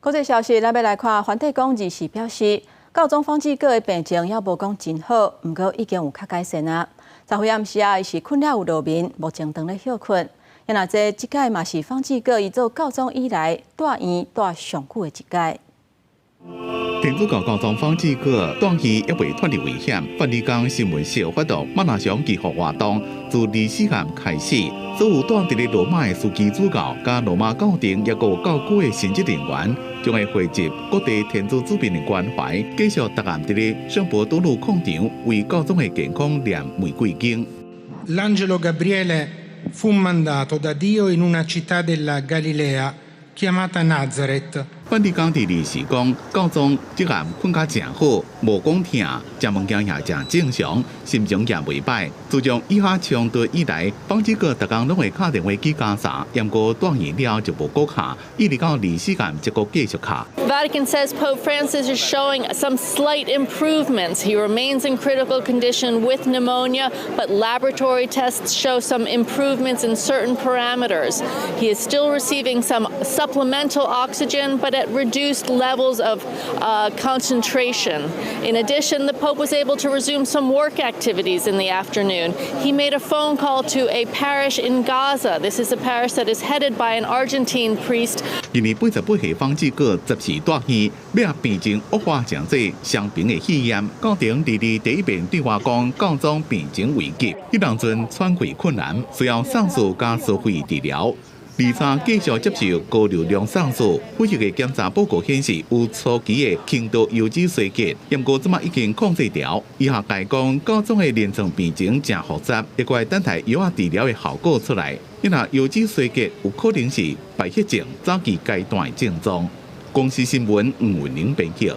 国际消息，咱要来看，反对讲二是表示，高中方志哥的病情也无讲真好，不过已经有较改善啊。昨昏暗时啊，伊是困了有路眠，目前当咧休困。也那这届嘛是方志哥伊做高中以来住院住上久的一届。 天主教高中方志哥当时也未脱离危险。梵蒂冈新闻社发动马拉松祈福活动，自24号开始，所有住伫咧罗马的司机主教、加罗马教廷也有教区的神职人员，将会汇集各地天主子民的关怀，继续踏暗伫咧圣伯多禄广场为高中的健康念玫瑰经。L'angelo Gabriele fu mandato da Dio in una città della Galilea chiamata Nazareth. 梵蒂冈第二是讲，高中即暗困甲正好，无讲痛，食物件也正正常，心情也袂歹。自从以下冲突以来，方志哥逐工拢会打电话去检查，验过住院了就无搁下，一直到24暗才搁继续下。Vatican says Pope Francis is showing some slight improvements. He remains in critical condition with pneumonia, but laboratory tests show some improvements in certain parameters. He is still receiving some supplemental oxygen, but at reduced levels of concentration. In addition, the Pope was able to resume some work activities in the afternoon. He made a phone call to a parish in Gaza. This is a parish that is headed by an Argentine priest. 今年88岁方志哥接受住院，要病情恶化真济，双平的肺炎。教廷第一遍对我讲，高中病情危急，迄当阵喘气困难，需要上诉加收费治疗。 23继续接受高流量上诉，恢复的检查报告显示有初期的轻度油脂衰竭，不过即马已经控制掉。医学界讲，高中的临床病情真复杂，一怪等待药啊治疗的效果出来。因若油脂衰竭有可能是败血症早期阶段的症状。公司新闻黄文玲编辑。